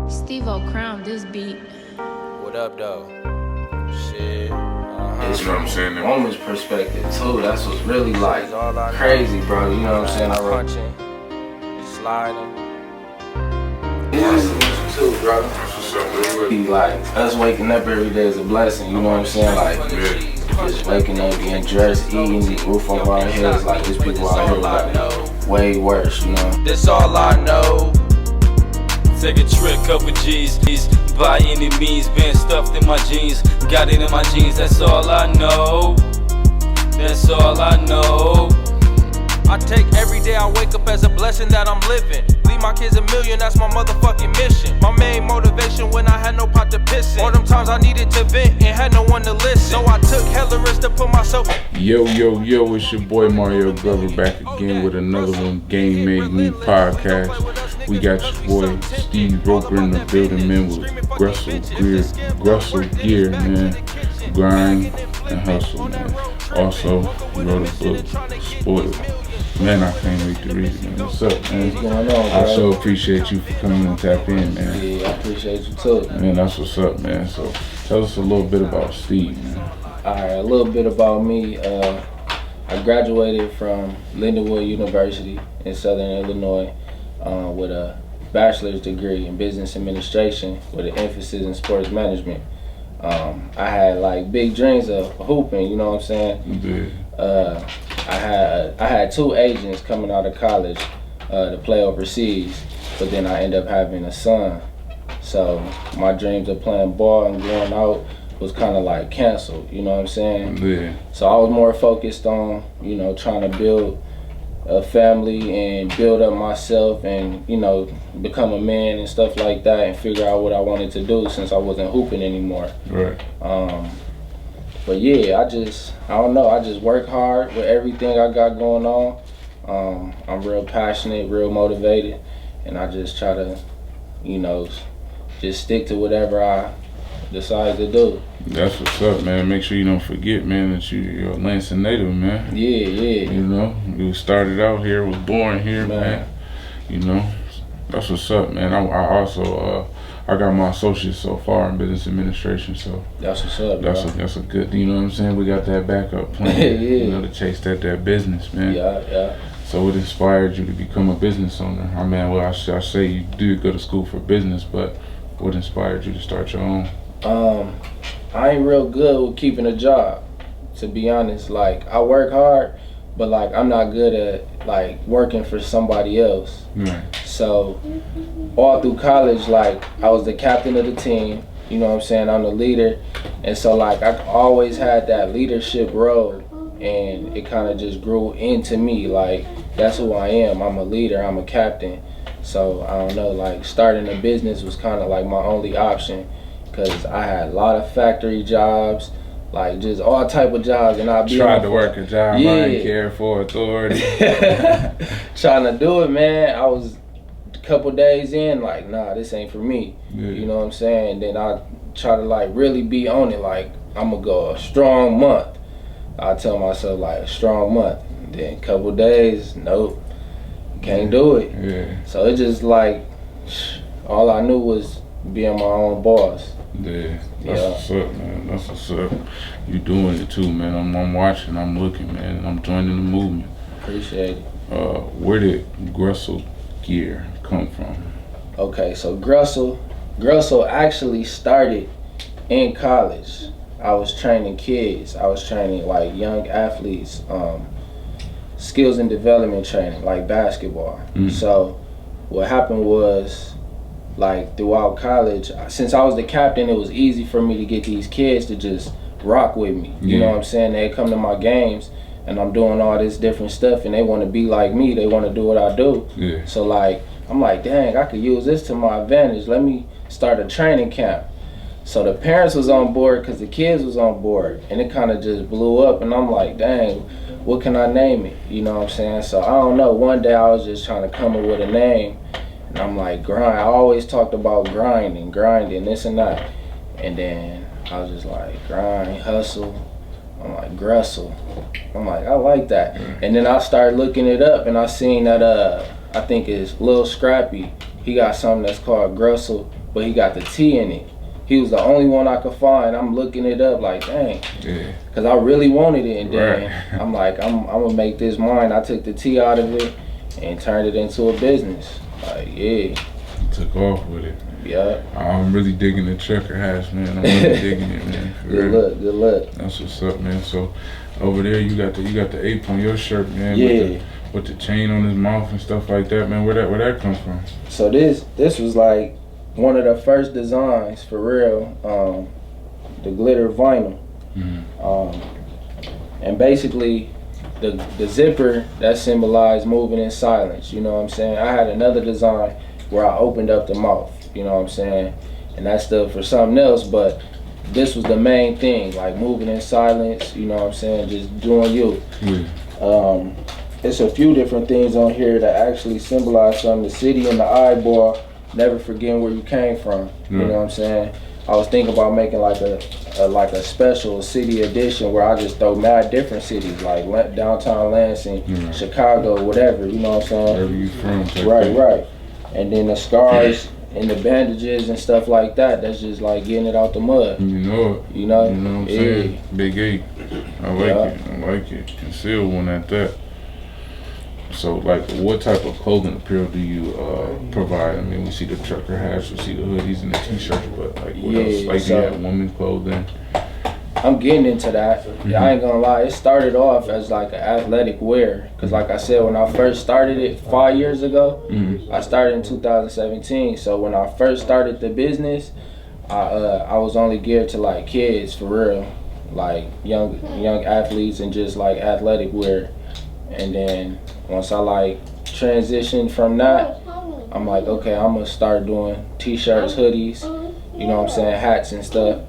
Steve-O crowned this beat. What up, though? Shit. It's from a woman's perspective too. That's what's really like crazy, bro. You know what I'm saying? I wrote Punching, sliding. yeah, too, bro. Be like us waking up every day is a blessing. You know what I'm saying? Like just waking up, getting dressed, eating, roof over our heads. Like there's people out here like way worse. You know? This all I know. Take a trick, couple G's, by any means, been stuffed in my jeans, got it in my jeans, that's all I know, that's all I know. I take every day I wake up as a blessing that I'm living. Leave my kids $1 million, that's my motherfucking mission. My main motivation when I had no pot to piss in. All them times I needed to vent and had no one to listen. So I took hella risks to put myself. Yo, it's your boy Mario Glover back again with another one, Game Made Me podcast. We got your boy Steve Roper in the building, man, with Grusle gear, man. Grind and hustle, man. Also, he wrote a book, Spoiled. Man, I can't wait to read it, man. What's up, man? What's going on, bro? I so appreciate you for coming and tap in, man. Yeah, I appreciate you too. Man, that's what's up, man. So, tell us a little bit about Steve, man. Alright, a little bit about me. I graduated from Lindenwood University in Southern Illinois with a bachelor's degree in business administration with an emphasis in sports management. I had like big dreams of hooping, you know what I'm saying? Yeah. I had 2 agents coming out of college to play overseas, but then I ended up having a son. So my dreams of playing ball and going out was kind of like canceled, you know what I'm saying? Yeah. So I was more focused on, you know, trying to build a family and build up myself and, you know, become a man and stuff like that and figure out what I wanted to do since I wasn't hooping anymore. Right. But yeah, I don't know, I just work hard with everything I got going on. I'm real passionate, real motivated, and I just try to, you know, just stick to whatever I decide to do. That's what's up, man. Make sure you don't forget, man, that you're a Lansing native, man. Yeah. You know, you started out here, was born here, man. You know, that's what's up, man. I also, I got my associates so far in business administration, so that's what's up, that's a good, you know what I'm saying? We got that backup plan, yeah. You know, to chase that business, man. Yeah. So what inspired you to become a business owner? I mean, well, I say you did go to school for business, but what inspired you to start your own? I ain't real good with keeping a job, to be honest. Like, I work hard, but like I'm not good at like working for somebody else. Right. So all through college, like I was the captain of the team, you know what I'm saying? I'm the leader. And so like I always had that leadership role, and it kind of just grew into me. Like that's who I am. I'm a leader, I'm a captain. So I don't know, like starting a business was kind of like my only option, because I had a lot of factory jobs, like just all type of jobs, and I tried to work a job I didn't care for authority. Trying to do it, man. I was a couple days in, like, nah, this ain't for me. Yeah. You know what I'm saying? And then I try to like really be on it, like I'm gonna go a strong month. I tell myself like a strong month. And then a couple days, nope, can't do it. Yeah. So it just like all I knew was being my own boss. Yeah, that's what's up, man. That's what's up. You doing it too, man. I'm watching, I'm looking, man, and I'm joining the movement. Appreciate it. Where did Grusle gear come from? Okay, so Grusle actually started in college. I was training kids. I was training like young athletes, skills and development training, like basketball. So what happened was, like throughout college, since I was the captain, it was easy for me to get these kids to just rock with me. You know what I'm saying? They come to my games and I'm doing all this different stuff and they want to be like me. They want to do what I do. Yeah. So like, I'm like, dang, I could use this to my advantage. Let me start a training camp. So the parents was on board because the kids was on board, and it kind of just blew up, and I'm like, dang, what can I name it? You know what I'm saying? So I don't know. One day I was just trying to come up with a name. And I'm like, grind. I always talked about grinding, this and that. And then I was just like, grind, hustle. I'm like, Grusle. I'm like, I like that. And then I started looking it up, and I seen that, I think it's Lil Scrappy. He got something that's called Grusle but he got the T in it. He was the only one I could find. I'm looking it up like, dang. Yeah. Cause I really wanted it, and then Right. I'm like, I'm gonna make this mine. I took the T out of it and turned it into a business. Like, yeah. Took off with it. Yeah. I'm really digging the trucker hats, man. I'm really digging it, man. For Good real. luck, good luck. That's what's up, man. So over there, you got the ape on your shirt, man. Yeah. With the chain on his mouth and stuff like that, man. Where that come from? So this was like one of the first designs for real. The glitter vinyl. Mm-hmm. And basically the zipper that symbolized moving in silence. You know what I'm saying? I had another design where I opened up the mouth. You know what I'm saying? And that stood for something else, but this was the main thing, like moving in silence. You know what I'm saying? Just doing you. Yeah. It's a few different things on here that actually symbolize something. The city and the eyeball, never forgetting where you came from. You know what I'm saying? I was thinking about making like a special city edition where I just throw mad different cities like downtown Lansing, Chicago, whatever. You know what I'm saying? Wherever you from. Right. And then the scars and the bandages and stuff like that. That's just like getting it out the mud. You know it. You know? You know what I'm saying? Big A. I like it. Concealed one at that. So, like, what type of clothing apparel do you provide? I mean, we see the trucker hats, we see the hoodies and the t-shirts, but like, what else? Like, do you have women's clothing? I'm getting into that. I ain't gonna lie, it started off as like an athletic wear. Cause like I said, when I first started it 5 years ago, I started in 2017. So when I first started the business, I was only geared to like kids for real, like young athletes and just like athletic wear. And then once I like transitioned from that, I'm like, okay, I'm gonna start doing t-shirts, hoodies, you know what I'm saying, hats and stuff.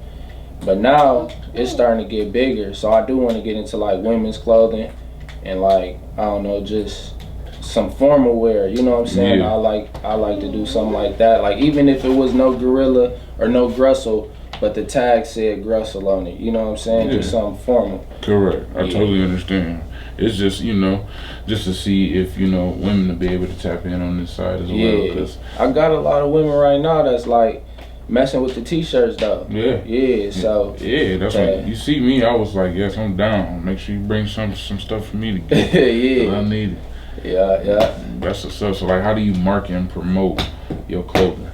But now it's starting to get bigger, so I do want to get into like women's clothing and like, I don't know, just some formal wear, you know what I'm saying? Yeah. I like to do something like that. Like even if it was no Gorilla or no Grusle, but the tag said Grusle on it, you know what I'm saying? Just something formal. Correct. I totally understand. It's just, you know, just to see if, you know, women to be able to tap in on this side as well. Cause I got a lot of women right now that's like messing with the t-shirts though. So that's what you see me. I was like, yes, I'm down. Make sure you bring some stuff for me to get. I need it. Yeah. That's what's up. So like, how do you market and promote your clothing?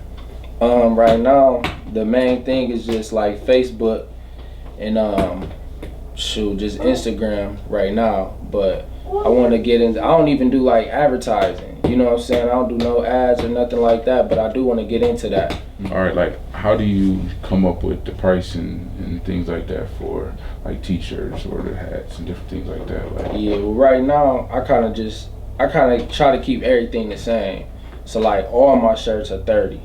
Right now the main thing is just like Facebook and just Instagram right now. But I want to get into. I don't even do like advertising. You know what I'm saying? I don't do no ads or nothing like that. But I do want to get into that. All right, like how do you come up with the pricing and things like that for like t-shirts or the hats and different things like that? Like, well, right now I kind of try to keep everything the same. So like all my shirts are 30.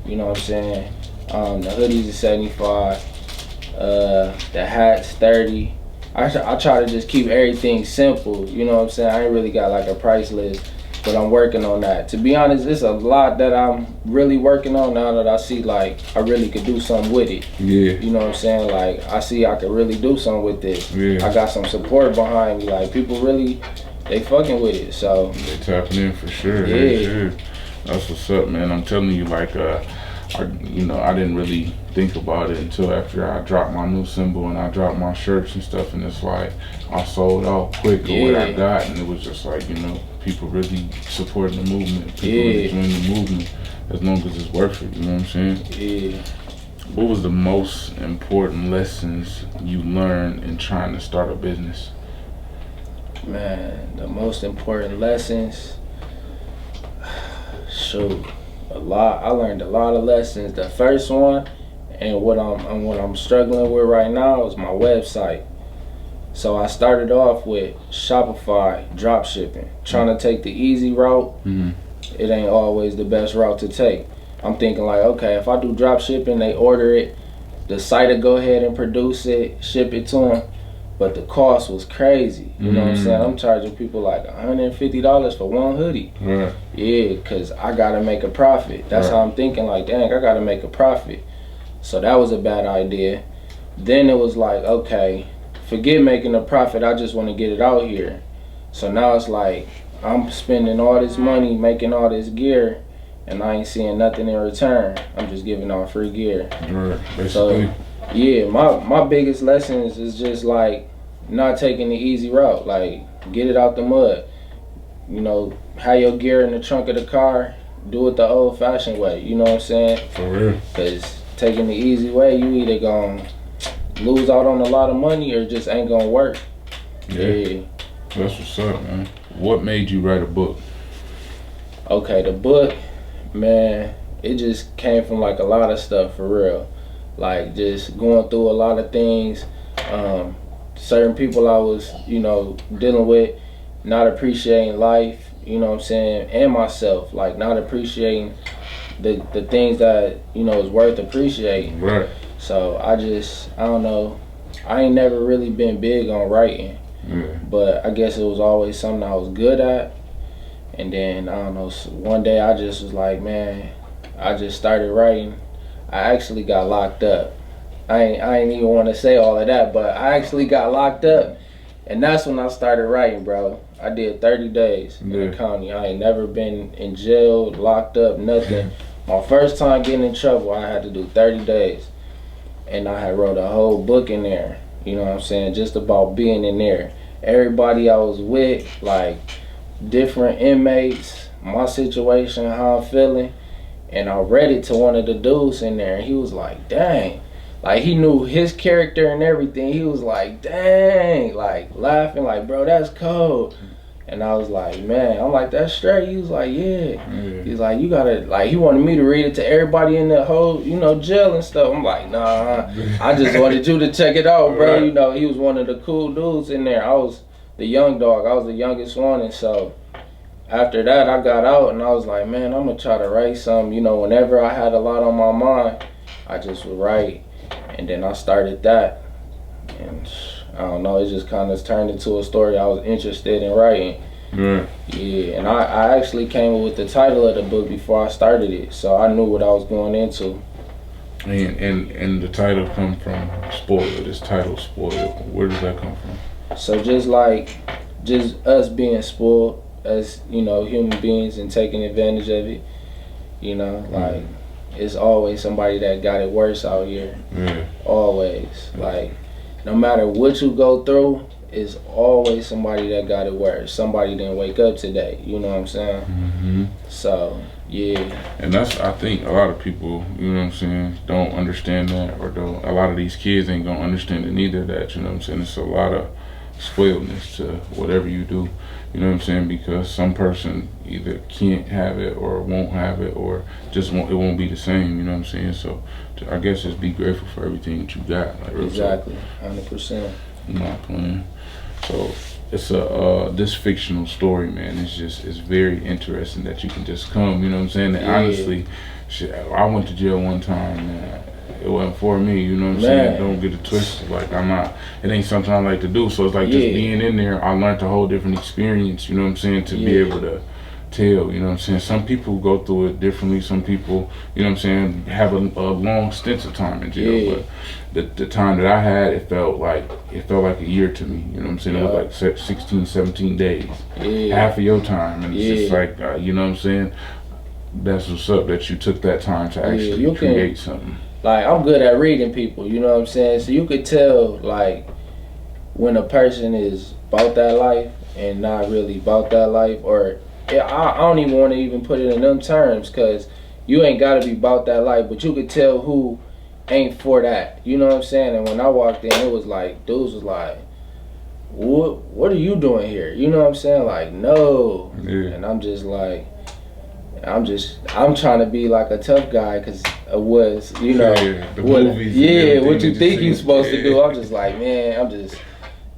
You know what I'm saying? The hoodies are 75. The hats 30. I try to just keep everything simple. You know what I'm saying? I ain't really got like a price list. But I'm working on that. To be honest, it's a lot that I'm really working on now that I see like I really could do something with it. Yeah. You know what I'm saying? Like I see I could really do something with this. Yeah. I got some support behind me. Like people really, they fucking with it. So they tapping in for sure. Yeah. Sure. That's what's up, man. I'm telling you, like, I didn't really think about it until after I dropped my new symbol and I dropped my shirts and stuff, and it's like I sold out quick of what I got, and it was just like, you know, people really supporting the movement, people enjoying the movement as long as it's worth it, you know what I'm saying? Yeah. What was the most important lessons you learned in trying to start a business? Man, the most important lessons, shoot, a lot. I learned a lot of lessons. The first one, and what I'm struggling with right now, is my website. So I started off with Shopify drop shipping, trying to take the easy route. It ain't always the best route to take. I'm thinking like, okay, if I do drop shipping, they order it, the site will go ahead and produce it, ship it to them. But the cost was crazy. You know what I'm saying? I'm charging people like $150 for one hoodie. Right. Yeah, because I got to make a profit. That's how I'm thinking, like, dang, I got to make a profit. So that was a bad idea. Then it was like, okay, forget making a profit. I just want to get it out here. So now it's like, I'm spending all this money, making all this gear, and I ain't seeing nothing in return. I'm just giving out free gear. Right, basically. So, yeah, my biggest lessons is just like not taking the easy route. Like, get it out the mud. You know, have your gear in the trunk of the car. Do it the old-fashioned way. You know what I'm saying? For real. Because taking the easy way, you either gonna lose out on a lot of money or just ain't gonna work. Yeah. That's what's up, man. What made you write a book? Okay, the book, man, it just came from like a lot of stuff for real. Like just going through a lot of things. Certain people I was, you know, dealing with, not appreciating life, you know what I'm saying, and myself, like not appreciating the things that, you know, is worth appreciating. Right. So I don't know, I ain't never really been big on writing. Yeah. But I guess it was always something I was good at. And then, I don't know, one day I just was like, man, I just started writing. I actually got locked up. I ain't even want to say all of that, but I actually got locked up. And that's when I started writing, bro. I did 30 days in the county. I ain't never been in jail, locked up, nothing. My first time getting in trouble, I had to do 30 days. And I had wrote a whole book in there. You know what I'm saying? Just about being in there. Everybody I was with, like different inmates, my situation, how I'm feeling. And I read it to one of the dudes in there, and he was like, dang. Like, he knew his character and everything. He was like, dang. Like, laughing, like, bro, that's cold. And I was like, man, I'm like, that's straight. He was like, yeah. He's like, you gotta, like, he wanted me to read it to everybody in the whole, you know, jail and stuff. I'm like, nah, I just wanted you to check it out, bro. You know, he was one of the cool dudes in there. I was the young dog. I was the youngest one. And so after that, I got out and I was like, man, I'm gonna try to write something. You know, whenever I had a lot on my mind, I just would write. And then I started that. And I don't know, it just kind of turned into a story I was interested in writing. Yeah, and I actually came up with the title of the book before I started it, so I knew what I was going into. And the title come from Spoiled. This title Spoiled. Where does that come from? So just us being spoiled as, you know, human beings and taking advantage of it. You know, like it's always somebody that got it worse out here. Always. Like, no matter what you go through, it's always somebody that got it worse. Somebody didn't wake up today. You know what I'm saying? So, yeah. And that's, I think, a lot of people, you know what I'm saying, don't understand that, or don't. A lot of these kids ain't gonna understand it neither. That, you know what I'm saying. It's a lot of spoiledness to whatever you do. You know what I'm saying? Because some person either can't have it or won't have it, or just it won't be the same. You know what I'm saying? So I guess just be grateful for everything that you got. Like, exactly, 100%. I'm not playing. So it's this fictional story, man. It's very interesting that you can just come. You know what I'm saying? And honestly, shit, I went to jail one time, man. It wasn't for me, you know what I'm saying? Don't get it twisted. Like, it ain't something I like to do. So it's like just being in there, I learned a whole different experience, you know what I'm saying, to be able to tell, you know what I'm saying? Some people go through it differently. Some people, you know what I'm saying, have a long stints of time in jail. But the time that I had, it felt like a year to me, you know what I'm saying? It was like 16, 17 days. Half of your time. And it's just like, you know what I'm saying? That's what's up, that you took that time to actually create something. Like, I'm good at reading people, you know what I'm saying? So you could tell, like, when a person is about that life and not really about that life. Or I don't even want to even put it in them terms, because you ain't got to be about that life, but you could tell who ain't for that, you know what I'm saying? And when I walked in, it was like, dudes was like, what are you doing here? You know what I'm saying? Like, no. And I'm just like, I'm trying to be like a tough guy, because I was, you know, what you think you're supposed to do. I'm just like, man,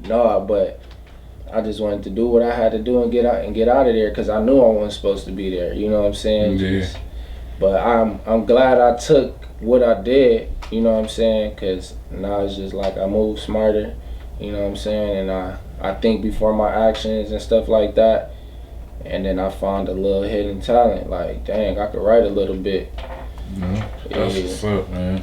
but I just wanted to do what I had to do and get out of there, because I knew I wasn't supposed to be there. You know what I'm saying? But I'm glad I took what I did. You know what I'm saying? Because now it's just like I move smarter. You know what I'm saying? And I think before my actions and stuff like that. And then I found a little hidden talent. Like, dang, I could write a little bit. That's what's up, man.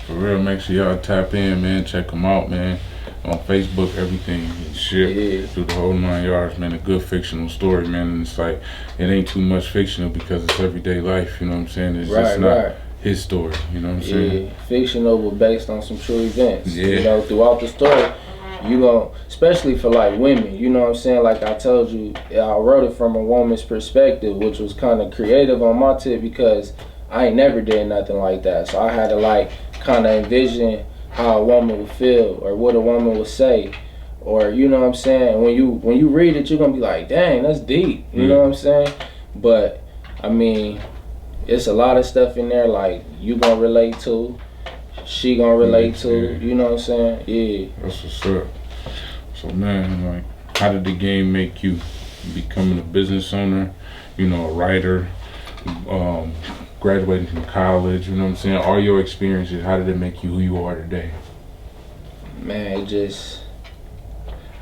For real, make sure y'all tap in, man. Check them out, man. on Facebook, everything is shipped through the whole 9 yards, man. A good fictional story, man. And it's like, it ain't too much fictional because it's everyday life, you know what I'm saying? It's just not his story, you know what I'm saying? Yeah, fictional but based on some true events. Yeah. You know, throughout the story, you gon', especially for like women, you know what I'm saying? Like I told you, I wrote it from a woman's perspective, which was kind of creative on my tip because I ain't never did nothing like that. So I had to like kind of envision how a woman would feel or what a woman would say, or you know what I'm saying. When you read it, you're gonna be like, dang, that's deep. You know what I'm saying? But I mean, it's a lot of stuff in there like you gonna relate to, she gonna relate to. You know what I'm saying? Yeah. That's what's up. So man, like, how did the game make you? Becoming a business owner, you know, a writer, graduating from college, you know what I'm saying? All your experiences, how did it make you who you are today? Man,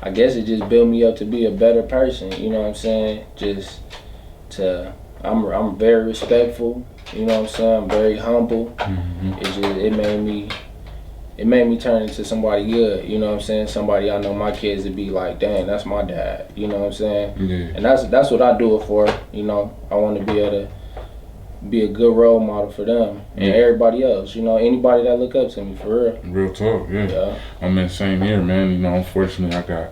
I guess it just built me up to be a better person, you know what I'm saying? I'm very respectful, you know what I'm saying? I'm very humble. It made me turn into somebody good, you know what I'm saying? Somebody I know my kids would be like, dang, that's my dad, you know what I'm saying? Yeah. And that's what I do it for, you know? I want to be able to be a good role model for them and everybody else, you know, anybody that look up to me, for real. Real talk, yeah. I mean, same here, man. You know, unfortunately, I got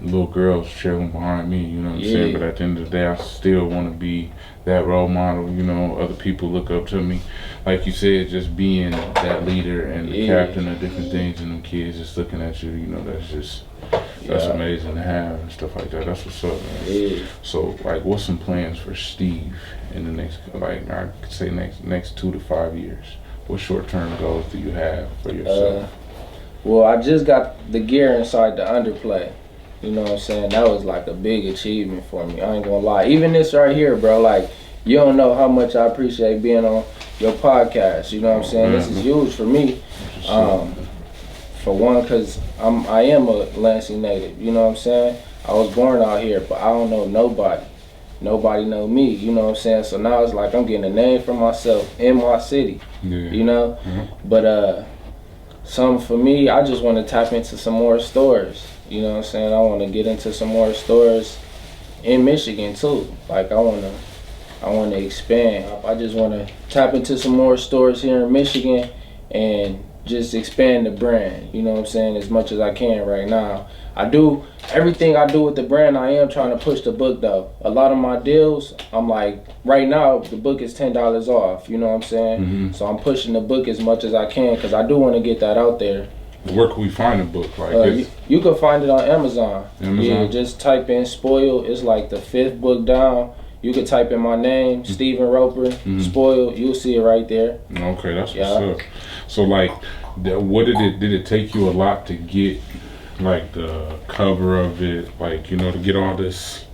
little girls trailing behind me, you know what I'm saying? But at the end of the day, I still want to be that role model, you know, other people look up to me. Like you said, just being that leader and the captain of different things, and them kids just looking at you, you know, that's amazing to have and stuff like that. That's what's up, man. Yeah. So, like, what's some plans for Steve in the next, like, I could say next 2 to 5 years? What short-term goals do you have for yourself? Well, I just got the gear inside the underplay. You know what I'm saying? That was like a big achievement for me. I ain't gonna lie. Even this right here, bro, like, you don't know how much I appreciate being on your podcast. You know what I'm saying? This is huge for me. For one, because I am a Lansing native. You know what I'm saying? I was born out here, but I don't know nobody. Nobody know me. You know what I'm saying? So now it's like I'm getting a name for myself in my city. You know? But something for me, I just want to tap into some more stores. You know what I'm saying? I want to get into some more stores in Michigan too. Like I want to expand. I just want to tap into some more stores here in Michigan and just expand the brand. You know what I'm saying? As much as I can right now. I do everything I do with the brand. I am trying to push the book though. A lot of my deals, I'm like, right now the book is $10 off. You know what I'm saying? So I'm pushing the book as much as I can because I do want to get that out there. Where can we find the book? Like you can find it on Amazon. Amazon? Yeah, just type in Spoiled. It's like the 5th book down. You can type in my name, Stephen Roper, Spoiled. You'll see it right there. Okay, that's what's up. So like, what did it take you a lot to get like the cover of it, like, you know, to get all this,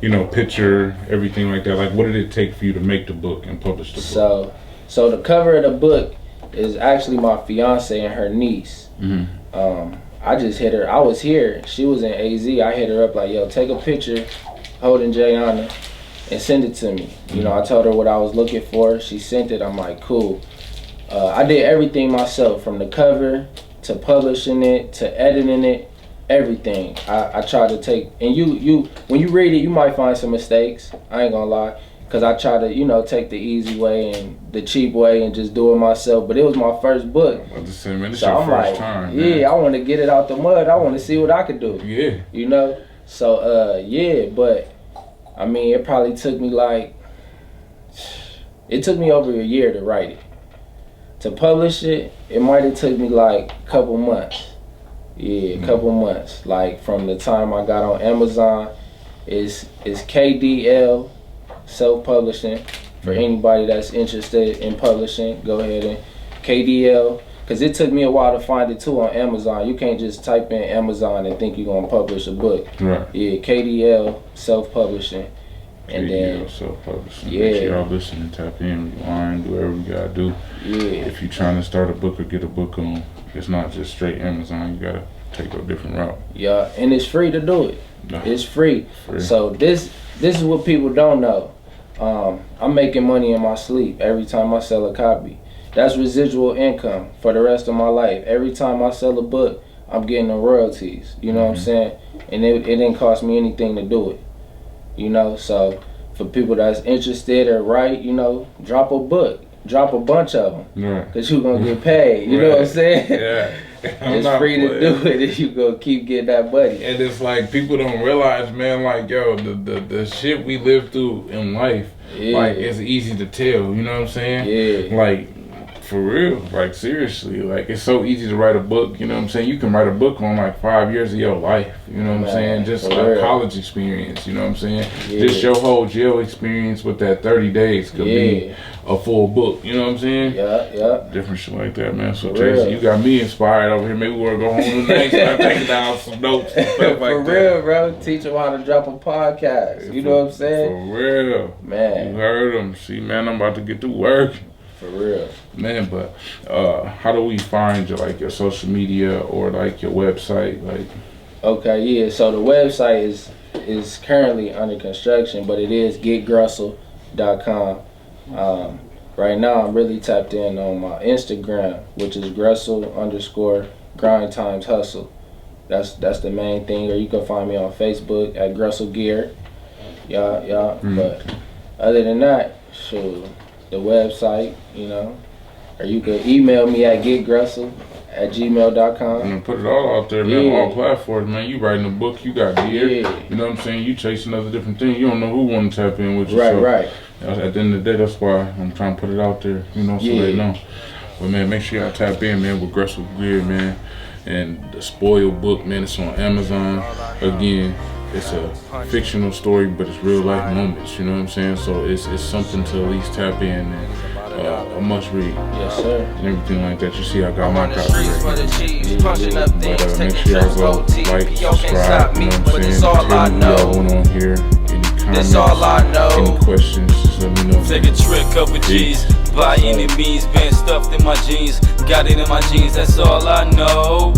you know, picture, everything like that? Like, what did it take for you to make the book and publish the book? So the cover of the book is actually my fiance and her niece. I just hit her. I was here. She was in AZ. I hit her up like, yo, take a picture holding Jayana and send it to me. You know, I told her what I was looking for. She sent it. I'm like, cool. I did everything myself, from the cover to publishing it to editing it, everything. I tried to take, and you when you read it, you might find some mistakes. I ain't gonna lie. Because I try to, you know, take the easy way and the cheap way and just do it myself. But it was my first book. I just say, man, this so your I'm first like, time, man. Yeah, I want to get it out the mud. I want to see what I could do. Yeah. You know? So, yeah, but, I mean, it probably took me it took me over a year to write it. To publish it, it might have took me like a couple months. Yeah, a couple months. Like, from the time I got on Amazon, it's KDL. Self-publishing. For anybody that's interested in publishing, go ahead and KDL, because it took me a while to find it too on Amazon. You can't just type in Amazon and think you're gonna publish a book. Right. Yeah, KDL, self-publishing. And then self-publishing. Yeah. Make sure y'all listen, tap in, rewind, do whatever you gotta do. Yeah. If you're trying to start a book or get a book on, it's not just straight Amazon. You gotta take a different route. Yeah, and it's free to do it. No. It's free. So this is what people don't know. I'm making money in my sleep every time I sell a copy. That's residual income for the rest of my life. Every time I sell a book, I'm getting the royalties. You know what I'm saying? And it didn't cost me anything to do it. You know, so for people that's interested or write, you know, drop a book. Drop a bunch of them. Right. Cause you gonna get paid. You know what I'm saying? Yeah. It's free to do it if you go keep getting that money. And it's like people don't realize, man, like, yo, the shit we live through in life, like, it's easy to tell, you know what I'm saying? Yeah. Like, for real, like, seriously, like, it's so easy to write a book, you know what I'm saying? You can write a book on, like, 5 years of your life, you know what I'm saying? Just a college experience, you know what I'm saying? Yeah. Just your whole jail experience with that 30 days could be a full book, you know what I'm saying? Yeah. Different shit like that, man. So, For Jason, real. you got me inspired over here. Maybe we'll go home tonight, start taking down some notes and stuff like For that. real, bro. Teach them how to drop a podcast. You know what I'm saying? For real. Man. You heard him. See, man, I'm about to get to work. For real. Man, but how do we find your social media or like your website? Like, Okay, yeah. So the website is currently under construction, but it is getgrusle.com. Right now, I'm really tapped in on my Instagram, which is Grusle_grind times hustle. That's the main thing. Or you can find me on Facebook at Grusle Gear. Yeah. But other than that, shoot, the website, you know, or you can email me at getgrusle@gmail.com. I'm gonna put it all out there, man. All platforms, man. You writing a book, you got gear. You know what I'm saying? You chasing other different things. You don't know who want to tap in with you. Right. At the end of the day, that's why I'm trying to put it out there, you know, so they know. But man, make sure y'all tap in, man, with Grusle Gear, man. And the Spoiled book, man, it's on Amazon. Again, it's a fictional story, but it's real life moments, you know what I'm saying? So it's something to at least tap in and a must read. Yes, sir. And everything like that. You see, I got my copy right here. But make sure Make y'all go like, subscribe, you know what I'm saying? Tell me who y'all want on here. Any comments, any questions, just let me know. Take a trick, couple G's. By any means, been stuffed in my jeans. Got it in my jeans, that's all I know.